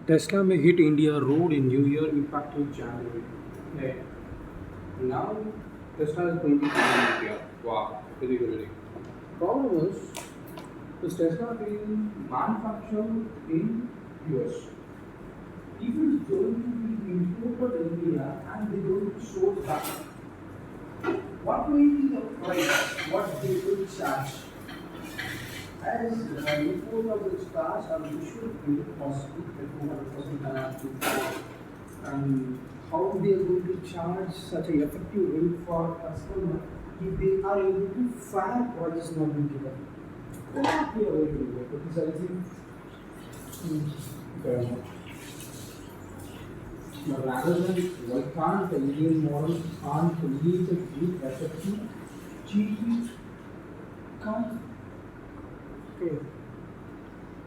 Tesla may hit India road in New Year, impacting January. Yeah. Now Tesla is going to come in India. Wow, very good. Problem is Tesla being manufactured in US. If it is going to be imported in India and they going to source back, what will be the price? What they will charge? As import of the cars are usually very costly, like 200% and how they are going to charge such an effective rate for customer if they are able to fair prices not being given. What they are going to do? Because I think okay. But rather than why can't the Indian model can't create a good effective, cheaply come. Okay.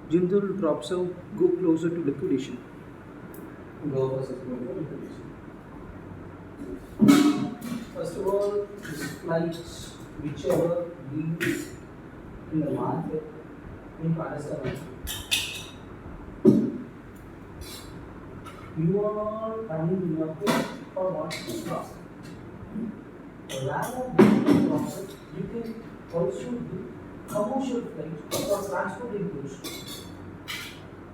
Jindal drops out, go closer to liquidation. Global system First of all, these flights, whichever leaves in the market, in Pakistan, you are running the market for what is cost. Rather than profit, you can also do commercial flights for transporting goods.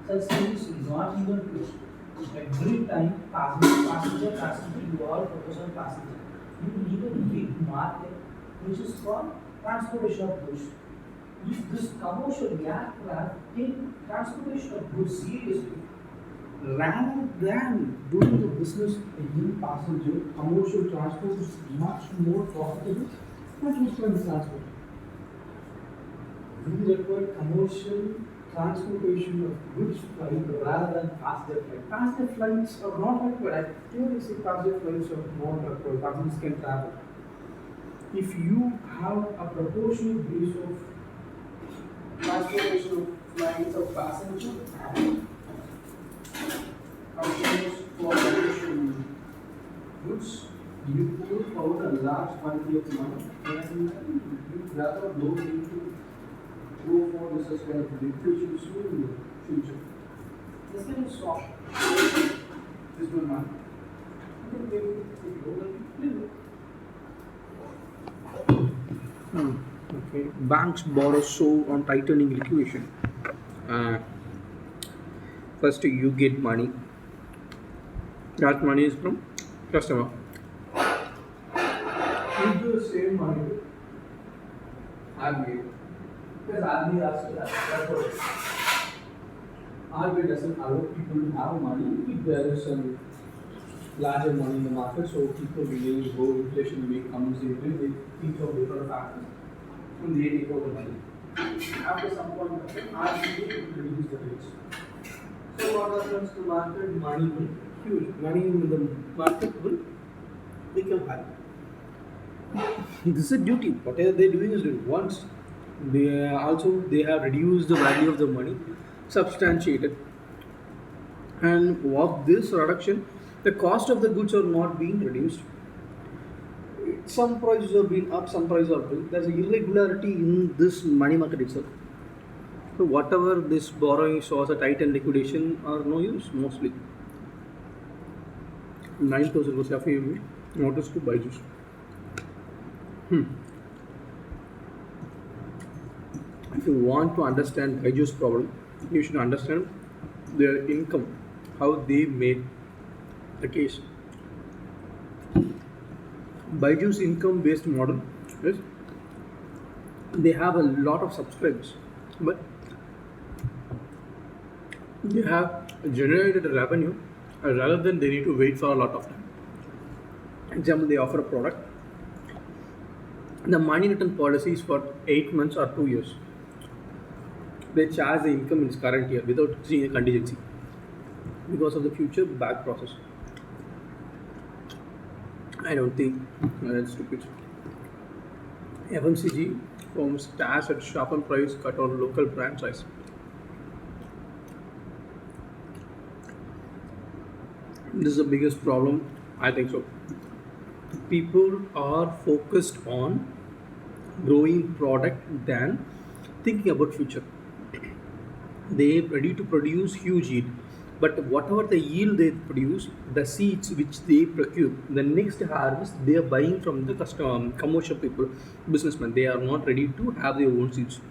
Such things is not even true. Every time passenger, you all focus on passenger. You need a big market which is for transportation of goods. If this commercial aircraft take transportation of goods seriously, rather than doing the business in passenger, commercial transport is much more profitable than business transport. We require commercial transportation of goods flight rather than passenger flight. Passenger flights are not required. I clearly say passenger flights are not required. Passengers can travel. If you have a proportional base of transportation of flights of passenger and customers for commercial goods, you put out a large quantity of money and you rather those into go for this as kind of big issues in the future. This can stop this one month. Then they will go and Okay. Banks borrow so on tightening liquidation. Uh, First, you get money. That money is from customer. keep the same money RBI. Because RBI has to that's what it is. RBI doesn't allow people to have money if there is some larger money in the market, so people really go inflation may comes in, they think of different factors and they take out the money. After some point of time, RBI will reduce the rates. So what happens to market? Money will huge. Money in the market will become high. This is a duty. Whatever they're doing is doing. Once they have reduced the value of the money, substantiated, and of this reduction, the cost of the goods are not being reduced. Some prices are being up, some prices are being. There's irregularity in this money market itself. So whatever this borrowing shows a tight and liquidation are no use mostly. 9,000 was FAME. Notice to Byju's. If you want to understand Byju's problem, you should understand their income, how they made the case. Byju's income based model is they have a lot of subscribers, but they have generated a revenue rather than they need to wait for a lot of time. Example, they offer a product. The money return policy is for 8 months or 2 years. They charge the income in its current year without seeing a contingency because of the future back process. I don't think that's stupid. FMCG firms dash at sharpen price cut on local brand size. This is the biggest problem, I think so. People are focused on growing product than thinking about future. They ready to produce huge yield, But whatever the yield they produce, the seeds which they procure, the next harvest they are buying from the commercial people, businessmen. They are not ready to have their own seeds.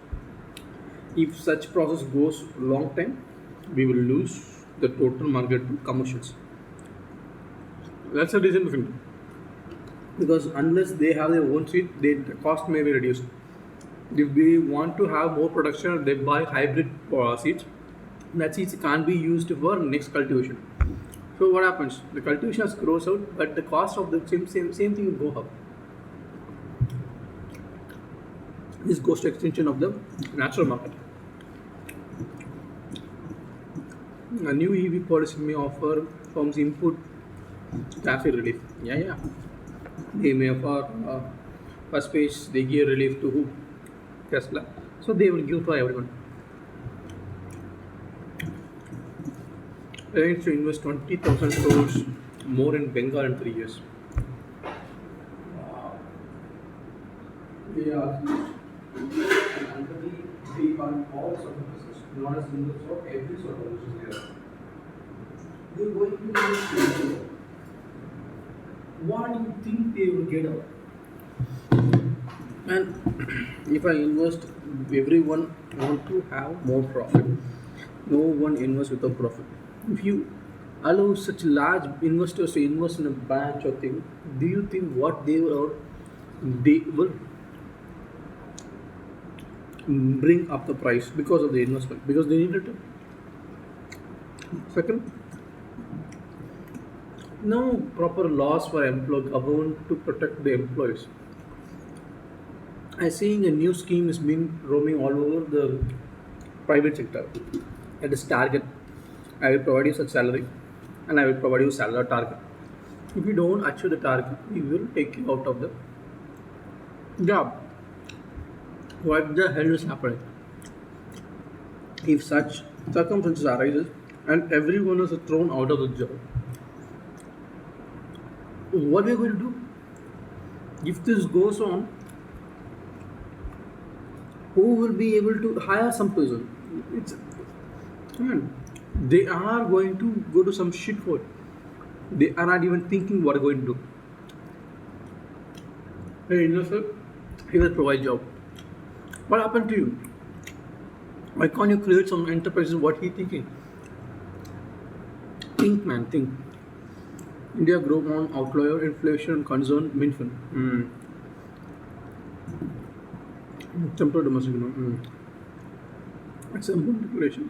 If such process goes long time, we will lose the total market to commercials. That's the reason behind it. Because unless they have their own seed, the cost may be reduced. If we want to have more production, they buy hybrid seeds. That seeds can't be used for next cultivation. So what happens? The cultivation grows out, but the cost of the same thing will go up. This goes to extension of the natural market. A new EV policy may offer firms input traffic relief. Yeah. They may offer first page, they give relief to who? Tesla. So they will give for everyone. Aims to invest 20,000 crores more in Bengal in 3 years. They are and under they fund all sort of business, not a single sort, every sort of business there. They're going to invest. What do you think they will get out? And if I invest, everyone want to have more profit. No one invests without profit. If you allow such large investors to invest in a batch or thing, do you think what they will bring up the price because of the investment? Because they need return. Second, no proper laws for government to protect the employees. I seeing a new scheme is being roaming all over the private sector. It is target. I will provide you such salary, and I will provide you salary target. If you don't achieve the target, we will take you out of the job. What the hell is happening? If such circumstances arises and everyone is thrown out of the job, what we are going to do? If this goes on, who will be able to hire some person? It's man, they are going to go to some shit for it. They are not even thinking what they're going to do. Hey, sir, he will provide job. What happened to you? Why can't you create some enterprises? What he thinking? Think, man, think. India grow on outlier inflation concern Minfin. Temporary domestic. Example declaration.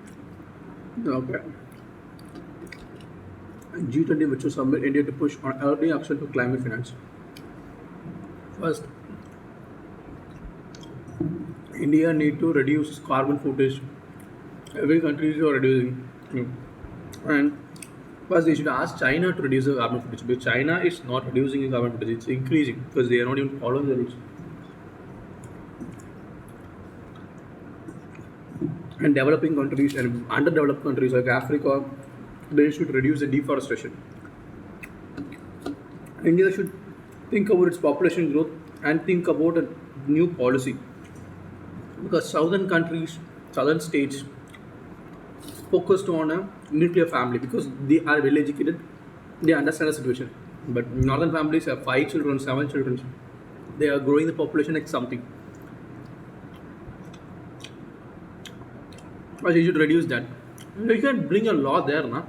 Okay. G20 which will submit India to push on early action to climate finance. First, India need to reduce carbon footage. Every country is reducing. And first they should ask China to reduce the carbon footage. But China is not reducing the carbon footage, it's increasing because they are not even following the rules. And developing countries and underdeveloped countries like Africa, they should reduce the deforestation. India should think about its population growth and think about a new policy. Because southern countries, southern states focused on a nuclear family because they are well educated, they understand the situation. But northern families have 5 children, 7 children. They are growing the population like something. But you should reduce that. You can bring a law there, na?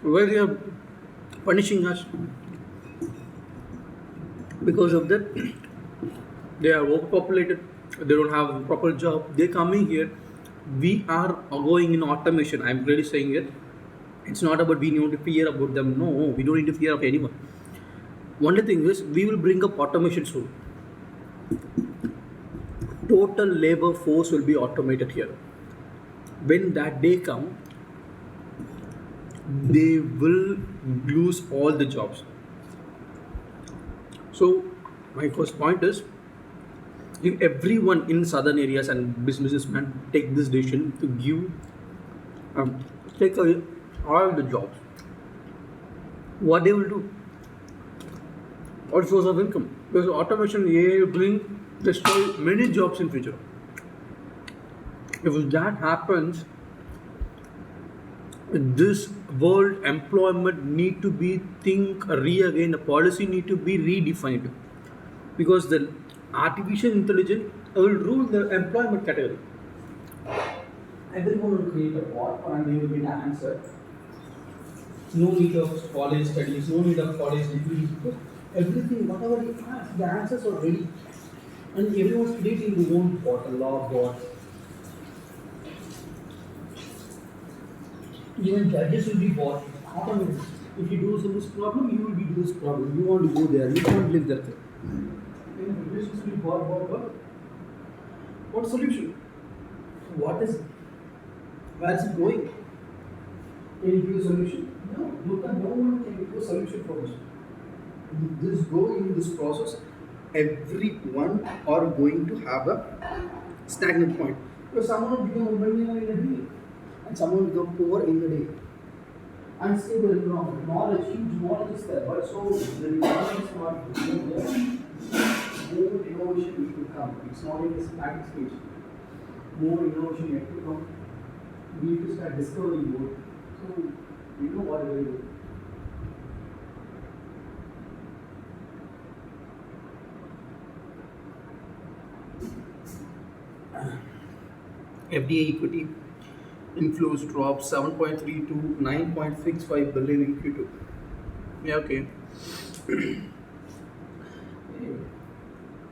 Where they are punishing us because of that. They are overpopulated. They don't have a proper job. They're coming here. We are going in automation. I'm really saying it. It's not about we need to fear about them. No, we don't need to fear of anyone. Only thing is, we will bring up automation soon. Total labor force will be automated here. When that day comes, they will lose all the jobs. So, my first point is, if everyone in southern areas and businessmen take this decision to give, take away all the jobs, what they will do? What source of income? Because automation AI will bring destroy many jobs in future. If that happens, This world employment need to be think re again. The policy need to be redefined because the artificial intelligence will rule the employment category. Everyone will create a bot and they will get an answer. No need of college studies, no need of college degrees. Because everything, whatever you ask, the answers are ready. And everyone's creating their own bot, a law bot. Even judges will be bought automatically. If you do this problem, you will be do this problem. You want to go there, you can't live that way. Then relations will be bought. What solution? What is it? Where is it going? Can you give a solution? No, no one can give a solution for this. This go in this process, everyone are going to have a stagnant point. Because someone will become a millionaire in a day, And someone will become poor in a day. unstable environment. Knowledge, huge knowledge is there, but so the requirement is not there. More innovation will come. It's not in a static stage. More innovation yet to come. We need to start discovering more. So we know what we do. FDA equity inflows dropped 7.3 to 9.65 billion in Q2. Yeah, okay.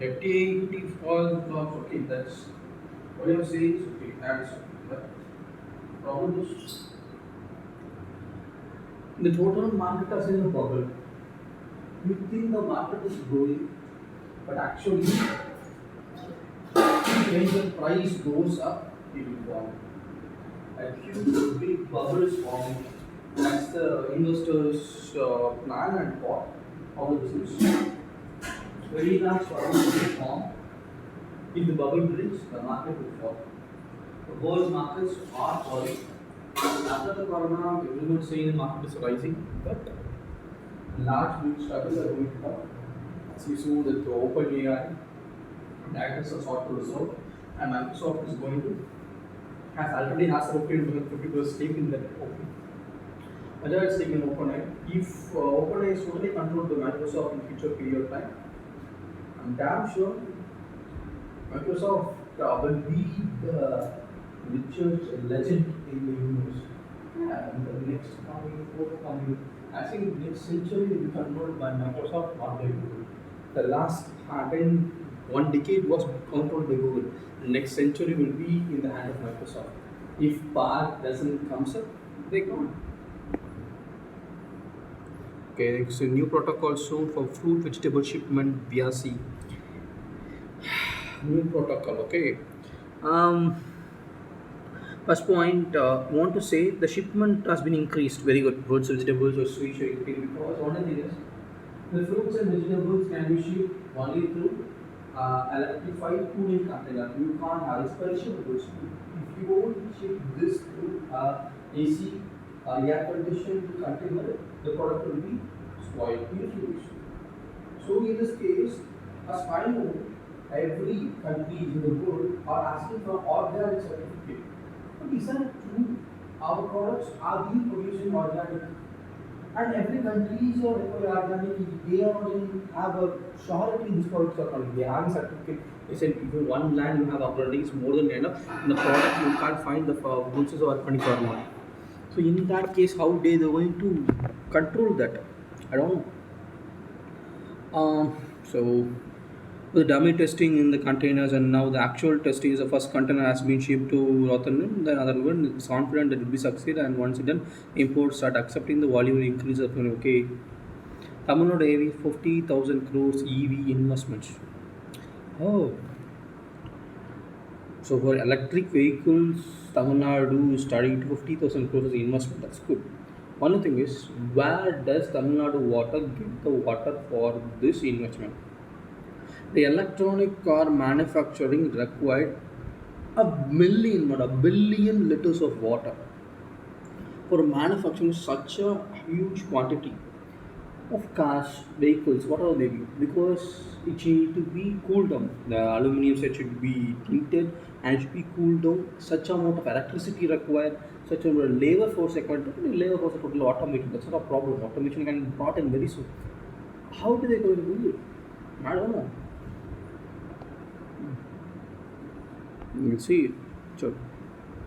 FDA equity falls drops. Okay, that's what you're saying is okay. That's but problem is The total market is in a bubble. You think the market is growing, but actually, when the price goes up, it will fall. A huge big bubble is forming. That's the investors' plan and thought of the business. Very large bubble will form. If the bubble breaks, the market will fall. The world markets are falling. After the corona, everyone is saying the market is rising, but large big struggles are going to come. As we saw that the OpenAI, Microsoft sought to resolve, and Microsoft is going to has already has allocated 50% stake in that open. Bajaj is taking OpenAI. If OpenAI is totally controlled by Microsoft in future period of time, I'm damn sure Microsoft will be the richest legend in the universe. Yeah, in the next coming, forthcoming, I think next century will be controlled by Microsoft, not by Google. the last 1 decade was controlled by Google. The next century will be in the hand of Microsoft. If PAR doesn't comes up, they can't. Okay, so new protocol soon for fruit vegetable shipment via sea. New protocol, okay. Um, First point, want to say the shipment has been increased. Very good. Fruits, vegetables, or sweet Because one thing is, the fruits and vegetables can be shipped only through electrified cooling container. You can't have it's perishable goods. If you won't ship this through AC air conditioned container, the product will be spoiled in a few weeks. So in this case, as I know, every country in the world are asking for organic certificate. But is that true? Our products are being produced in organic, and every country is organic. They already have a surety these products are coming. They have a certificate. They said even one land you have already is more than enough. In the product you can't find the goods or money for more. So in that case, how they are going to control that? I don't know. So the dummy testing in the containers and now the actual testing is the first container has been shipped to Rotterdam. Then other one is confident that it will be succeed and once it done, imports start accepting the volume increase of okay. Tamil Nadu AV 50,000 crores EV investments. Oh, so for electric vehicles, Tamil Nadu is starting to 50,000 crores as investment. That's good. One thing is, where does Tamil Nadu water get the water for this investment? The electronic car manufacturing required a billion liters of water for manufacturing such a huge quantity of cars, vehicles, whatever they be, because it need to be cooled down. The aluminum set should be tinted and should be cooled down. Such amount of electricity required. such a labor force requirement, labor force is totally automated. That's not a problem. Automation can be brought in very soon. How do they going to do it? I don't know. You can see it. So,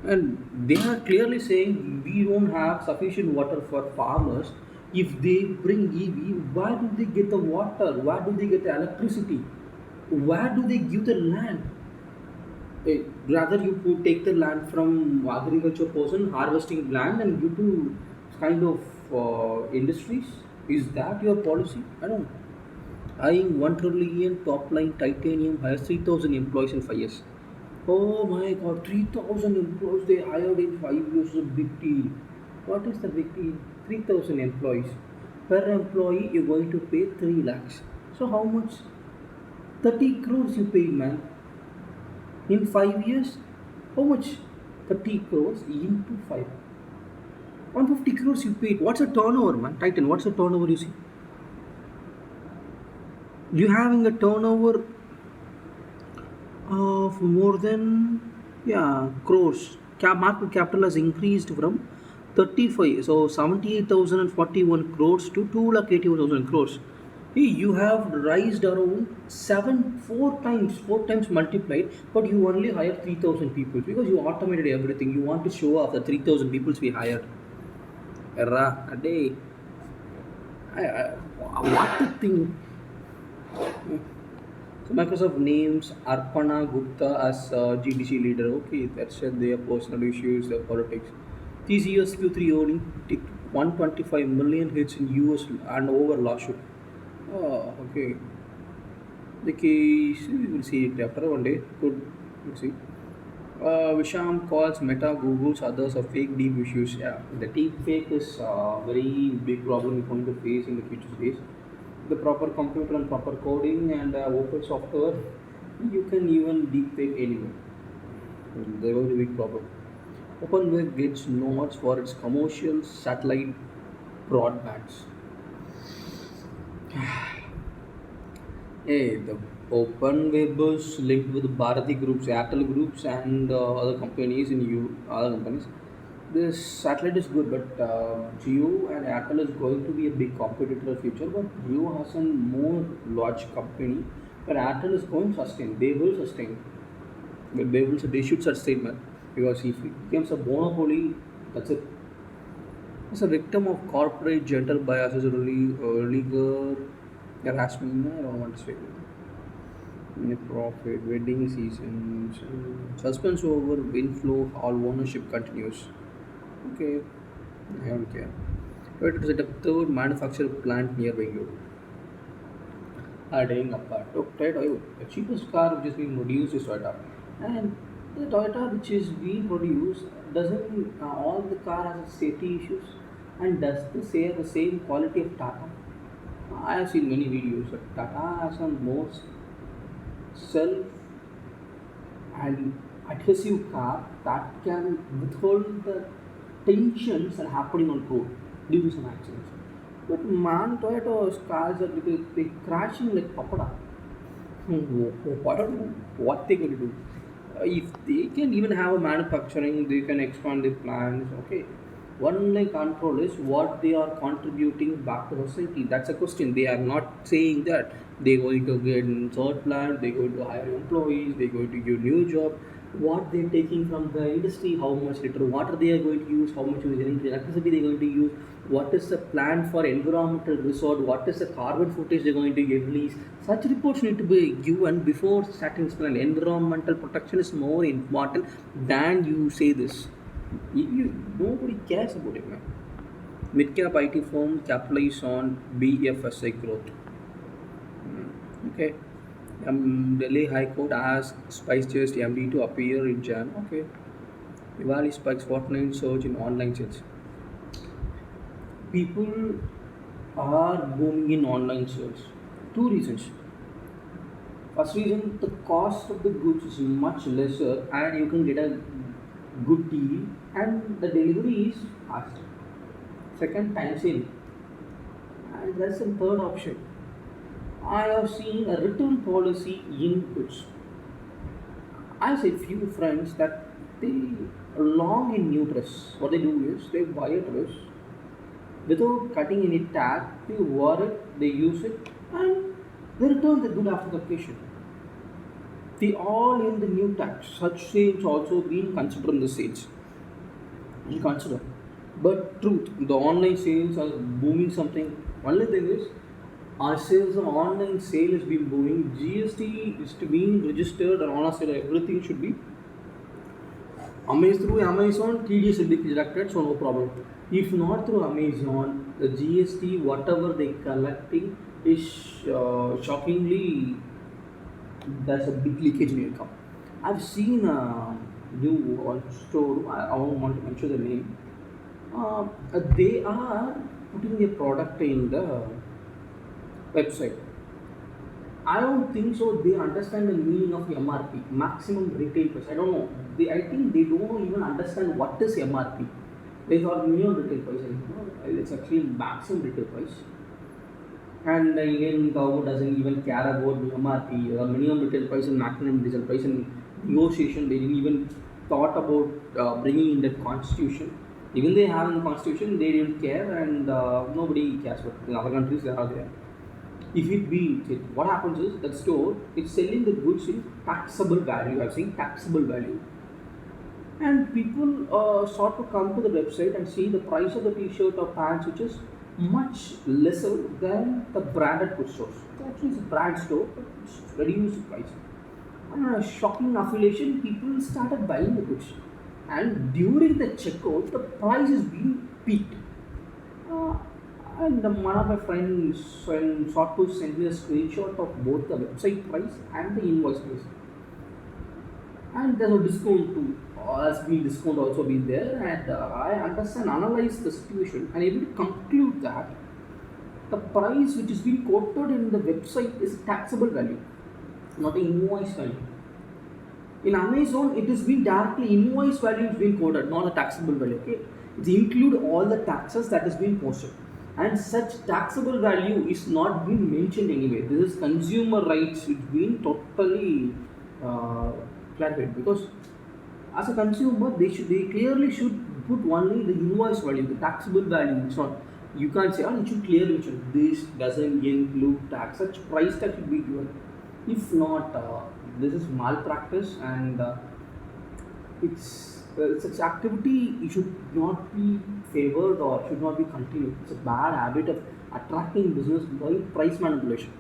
and they are clearly saying we don't have sufficient water for farmers. If they bring EV, where do they get the water? Where do they get the electricity? Where do they give the land? Rather, you could take the land from agriculture person harvesting land and give to kind of industries. Is that your policy? I don't know. Eyeing 1 trillion top line titanium hires 3,000 employees in 5 years. Oh my god, 3,000 employees they hired in 5 years is a big deal. What is the big deal? 3,000 employees. Per employee, you're going to pay 3 lakhs. So, how much? 30 crores you paid, man. In 5 years, how much? 30 crores into 5. 150 crores you paid. What's the turnover, man? Titan, what's the turnover you see? You having a turnover of more than, yeah, crores. Market capital has increased from 35, so 78,041 crores to 2,81,000 crores. Hey, you have raised around 4 times multiplied, but you only hired 3,000 people because you automated everything. You want to show off the 3,000 people we hired. Erra, a day. What to think? So Microsoft names Arpana Gupta as GDC leader. Okay, that's their personal issues, their politics. This year's Q3 earning ticked 125 million hits in US and over lawsuit. Oh, okay. The case we will see it after one day. Good, we'll see. Visham calls Meta, Google's others of fake deep issues. Yeah, the deep fake is a very big problem we're going to face in the future days. The proper computer and proper coding and open software, you can even deep fake anywhere. They're going to be big problem. OpenWeb gets nods for its commercial satellite broadbands. Hey, the open web is linked with Bharati groups, Airtel groups, and other companies other companies. This satellite is good, but Geo and Airtel is going to be a big competitor in the future. But Geo has a more large company, but Airtel is going to sustain. They will sustain. But they should sustain, man. Because if it becomes a monopoly, that's it. As a victim of corporate gentle biases, illegal harassment, I don't want to say net profit, wedding season, suspense over wind flow, all ownership continues. Okay, I don't care. Toyota to set up third manufacturing plant near Bangalore. Adding apart. Toyota, the cheapest car which is being produced is Toyota. And the Toyota which is being produced doesn't all the car has safety issues and does the same quality of Tata. I have seen many videos that Tata has a most self and adhesive car that can withhold the tensions that are happening on road due to some accidents. But man, Toyota's cars are because they crashing like papada. What are what they going to do? If they can even have a manufacturing, they can expand their plans. Okay, one like control is what they are contributing back to society. That's a question. They are not saying that they're going to get in third plant, they're going to hire employees, they're going to give new job. What they're taking from the industry, how much liter water they are going to use, how much electricity they're going to use, what is the plan for environmental resort, what is the carbon footage they're going to release. Such reports need to be given before starting this plan. Environmental protection is more important than you say this. Nobody cares about it, man. Mid-cap IT firm capitalize on BFSI growth. Okay. Delhi High Court asked SpiceJet MD to appear in Jan. Okay. Diwali spikes Fortnite surge in online sales. People are booming in online sales. Two reasons. First reason, the cost of the goods is much lesser and you can get a good deal and the delivery is fast. Second, time saving. And that's the third option. I have seen a return policy in goods. I said few friends that they long in new dress. What they do is they buy a dress without cutting any tag, they wear it, they use it, and they return the good after the occasion. They all in the new tax. Such sales also being considered in the sales. You consider. But truth, the online sales are booming something. Only thing is, our sales of online sale has been booming. GST is to being registered and on our side everything should be Amazon through Amazon, TDS will be deducted, so no problem. If not through Amazon, the GST, whatever they collecting is shockingly there's a big leakage in income. I've seen a new one store. I don't want to mention the name. They are putting a product in the website. I don't think so. They understand the meaning of MRP, maximum retail price. I don't know. I think they don't even understand what is MRP. They thought minimum retail price. It's actually maximum retail price. And again, government doesn't even care about the MRP, minimum retail price and maximum retail price. And negotiation, they didn't even thought about bringing in that constitution. Even they have in the constitution, they didn't care, and nobody cares. But in other countries, they are there. If it be, what happens is that store is selling the goods in taxable value. I'm saying taxable value, and people sort to come to the website and see the price of the T-shirt or pants, which is much lesser than the branded goods stores. Actually, it's a brand store, but it's reduced price. And a shocking affiliation, people started buying the goods, and during the checkout, the price is being peaked. Uh, and one of my friends sort to send me a screenshot of both the website price and the invoice price. And there's a discount too. Has been discount also been there, and I understand, analyze the situation, and able to conclude that the price which is being quoted in the website is taxable value, not the invoice value. In Amazon, it is being directly invoice value is being quoted, not a taxable value. Okay, it include all the taxes that is being posted, and such taxable value is not being mentioned anyway. This is consumer rights. It's been totally clarified because as a consumer, they clearly should put only the invoice value, the taxable value. It's not, you can't say, oh, it should clearly mention this doesn't include tax. Such price tag should be given. If not, this is malpractice, and it's such activity it should not be favored or should not be continued. It's a bad habit of attracting business by price manipulation.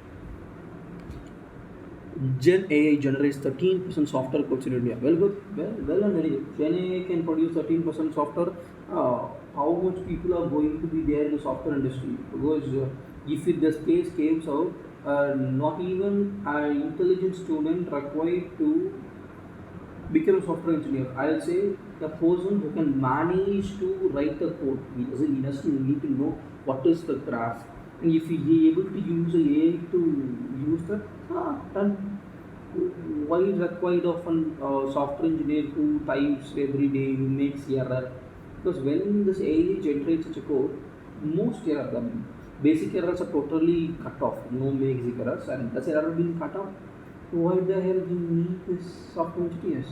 Gen AI generates 13% software codes in India. Well, good. Well, and very good. Gen AI can produce 13% software. How much people are going to be there in the software industry? Because if the space comes out, not even an intelligent student required to become a software engineer. I'll say the person who can manage to write the code. He doesn't need to know what is the graph, and if he is able to use AI to use that, then why required of a software engineer who types every day, who makes error? Because when this AI generates such a code, most errors, the basic errors are totally cut off. No basic errors, and that's error being cut off. So why the hell do you need this software engineers?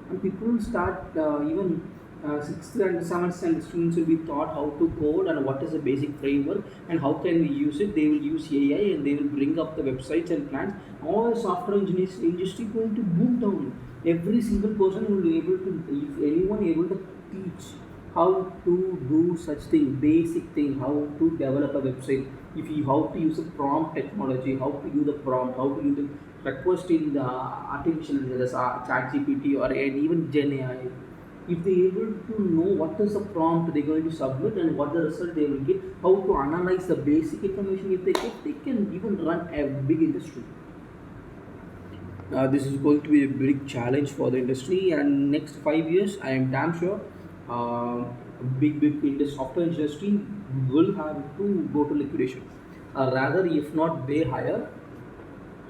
And people start even 6th and 7th standard students will be taught how to code and what is the basic framework and how can we use it. They will use AI and they will bring up the websites and plans. All software engineers industry going to boom down. Every single person will be able to, if anyone able to teach how to do such thing, basic thing, how to develop a website, if you how to use a prompt technology, how to use the prompt, how to use the request in the artificial intelligence, chat GPT or and even Gen AI. If they able to know what is the prompt they're going to submit and what the result they will get, how to analyze the basic information, if they get, they can even run a big industry. This is going to be a big challenge for the industry, and next 5 years, I am damn sure, big in the software industry will have to go to liquidation. Rather, if not, they hire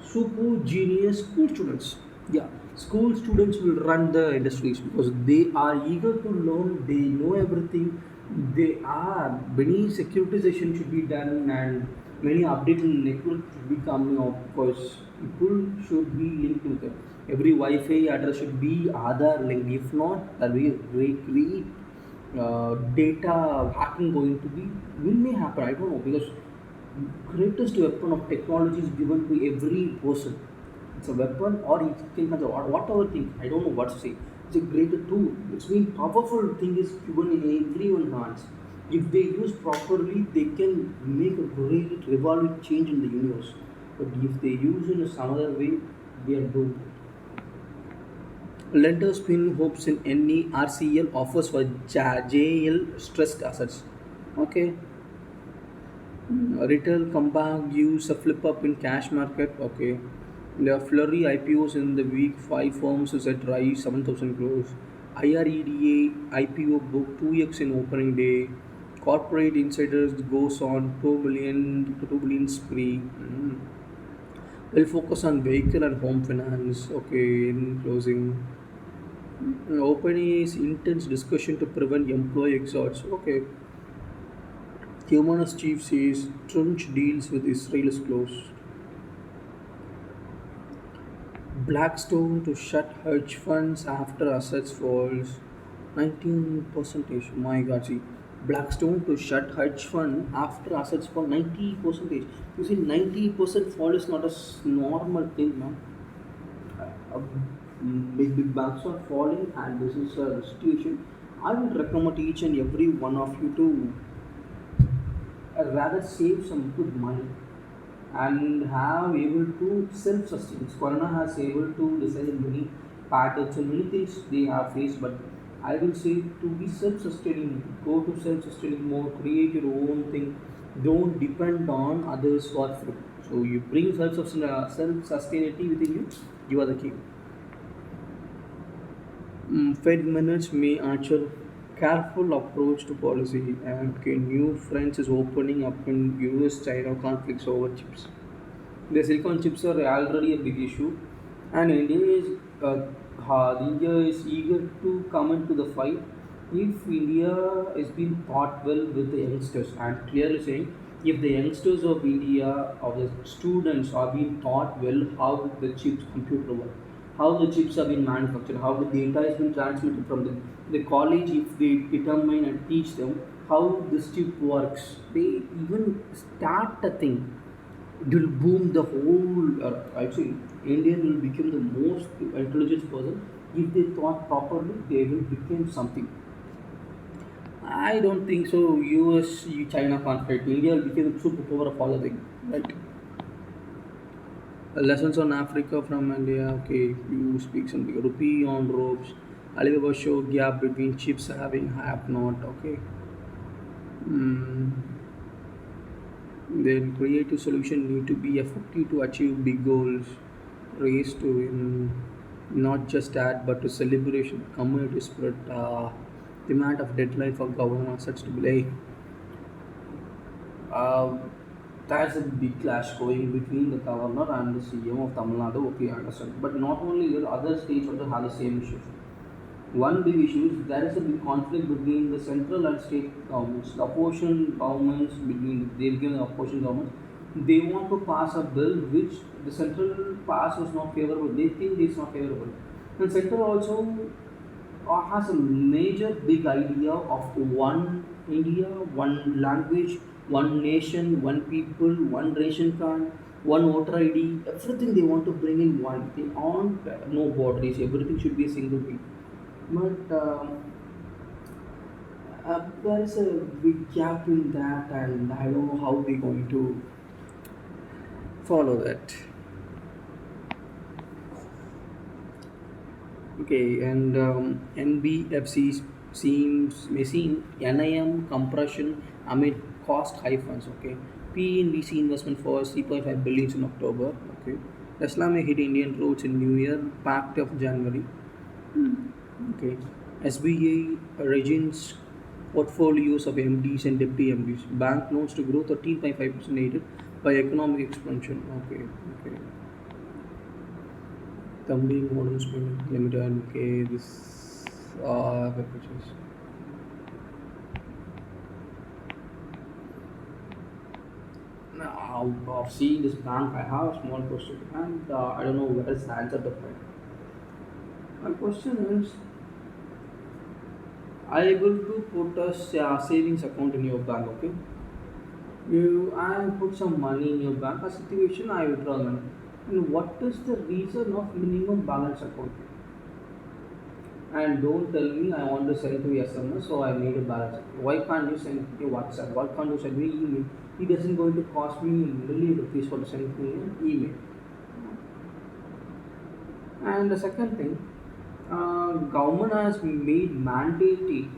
super genius school students. Yeah, school students will run the industries because they are eager to learn. They know everything. They are many securitization should be done, and Many updated network should be coming up because people should be linked to them. Every Wi-Fi address should be Aadhaar linked. If not, the great data hacking going to be will may happen. I don't know because greatest weapon of technology is given to every person. It's a weapon or it can have or whatever thing. I don't know what to say. It's a greater tool. It's been powerful thing is given in everyone's hands. If they use properly, they can make a great revolutionary change in the universe. But if they use it in some other way, they are doomed. Lenders pin hopes in any RCL offers for JL stressed assets. Okay. Retail comeback gives a flip up in cash market. Okay. The flurry IPOs in the week, five firms is at rise 7,000 crores. IREDA IPO book 2x in opening day. Corporate insiders goes on 2 billion spree. Will focus on vehicle and home finance. Okay, in closing. OpenAI's intense discussion to prevent employee exodus. Okay. Humana's chief says Trump deals with Israel is closed. Blackstone to shut hedge funds after assets falls 19 percentage. My God, see, Blackstone to shut hedge fund after assets fall 90 percentage. You see, 90% fall is not a normal thing, man. Big banks are falling, and this is a situation. I would recommend each and every one of you to rather save some good money and have able to self-sustain. Corona has able to decide many patterns and many things they have faced, but I will say to be self-sustaining, go to self-sustaining mode, create your own thing, don't depend on others for food. So you bring self-sustainability within you, you are the king. Fed minutes may actual careful approach to policy and okay, new friends is opening up in US China conflicts over chips. The silicon chips are already a big issue, and India is eager to come into the fight. If India is being taught well with the youngsters, and clearly saying, if the youngsters of India or the students are being taught well how the chips computer work, how the chips are being manufactured, how the data is being transmitted from the college, if they determine and teach them how this chip works, they even start a thing it will boom the whole actually Indian will become the most intelligent person if they thought properly they will become something. I don't think so. US China conflict India will become the superpower of all of them, right? Lessons on Africa from India. Okay, you speak something. Rupee on ropes. Alibaba show gap between chips having have not. Okay. Mm. Then creative solution need to be effective to achieve big goals, race to win, not just that but to celebration, community spirit, demand of deadline for government assets to play. Uh, that's a big clash going between the governor and the CM of Tamil Nadu. Okay, I understand. But not only will other states also have the same issues. One big issue is there is a big conflict between the central and state governments. The opposition governments between they became the opposition governments. They want to pass a bill which the central pass was not favorable. They think it's not favorable. And central also has a major big idea of one India, one language, one nation, one people, one ration card, one voter ID. Everything they want to bring in one. They want no borders. Everything should be a single thing. But there is a big gap in that, and I don't know how they're going to follow that. Okay, and NBFC seems may seem NIM compression amid cost high funds. Okay, P in VC investment for 3.5 billion in October. Okay, Tesla may hit Indian roads in New Year, packed of January. Okay, SBA regimes portfolios of MDs and deputy MDs. Bank notes to grow 13.5% aided by economic expansion. Okay, okay. Thumbing modern spending limited. Okay, this purchase. I've seen this bank. I have a small question, and I don't know where is the answer to find. My question is, are you able to put a savings account in your bank? Okay, you and put some money in your bank. A situation I withdraw money. And what is the reason of minimum balance account? And don't tell me I want to send to SMS, so I made a balance. Why can't you send to WhatsApp? Why can't you send me email? It doesn't going to cost me million rupees for sending me an email. And the second thing, government has made mandatory.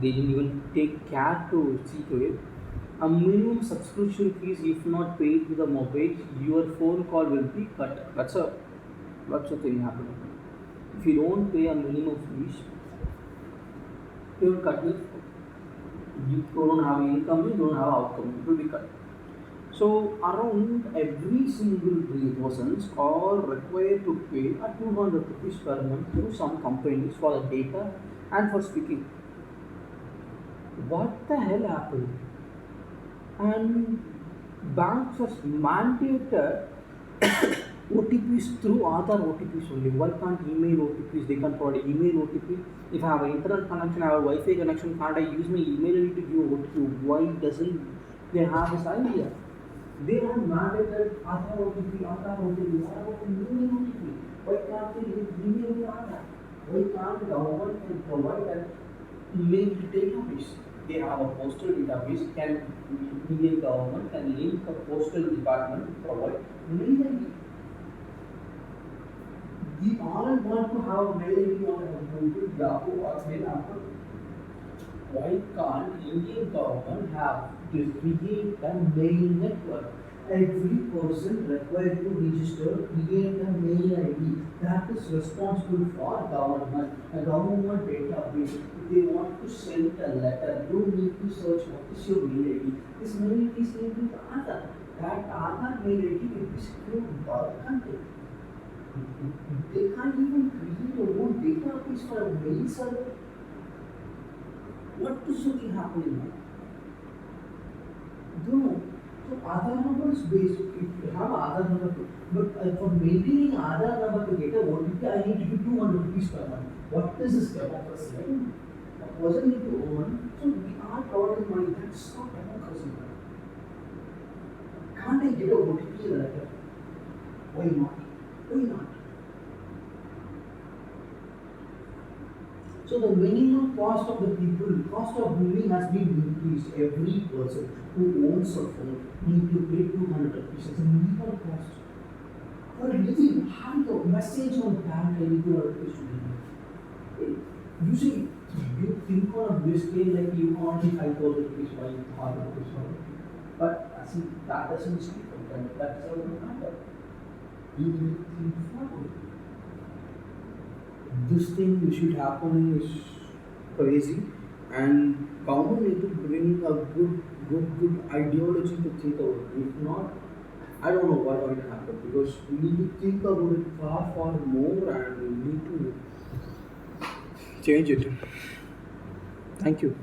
They didn't even take care to see to it. A minimum subscription fees, if not paid to the mobile, your phone call will be cut. That's a thing happening. If you don't pay a minimum fees, you will cut your phone. You don't have income, you don't have outcome, it will be cut. So around every single three persons are required to pay a 200 rupees per month to some companies for the data and for speaking. What the hell happened? And banks has mandated OTPs through Aadhaar OTPs only. Why can't email OTPs? They can provide email OTP. If I have an internet connection, I have a Wi-Fi connection, can't I use my email ID to give OTP? Why doesn't they have this idea? They have mandated Aadhaar OTP, Aadhaar OTP, what about email OTP? Why can't they give email to Aadhaar? Why can't the government can provide an email database? They have a postal database. Can Indian government can link a postal department to provide mail ID? We all want to have mail ID on Google, Yahoo, or Mail app. Why can't Indian government have to create a mail network? Every person required to register, create a mail ID that is responsible for government. A government database. If they want to send a letter, you need to search what is your mail ID. This mail ID is linked with Aadhaar. That Aadhaar mail ID will be secured by the country. They can't even create a own database for a mail server. What is really happening now? Don't know. So Aadhaar number is based. If you have Aadhaar number, but for maintaining Aadhaar number to get a OTP, I need to give 200 rupees per month. What is this democracy? A person need to earn. So we are providing money. That's not democracy. Can't I get a OTP in a letter? Why not? Why not? So the minimum cost of the people, cost of living has been increased. Every person who owns a phone need to pay 200 rupees. It's a minimum cost. For living, having a message on the bank, I need 200 rupees to live. Usually, you think on a bill scale like you only 5,000 rupees or 1,000 rupees. But I see that doesn't speak of that. That's how it matter. You need to think forward. This thing which should happen is crazy, and government need to bring a good ideology to think about it. If not, I don't know what will happen, because we need to think about it far more, and we need to change it. Thank you.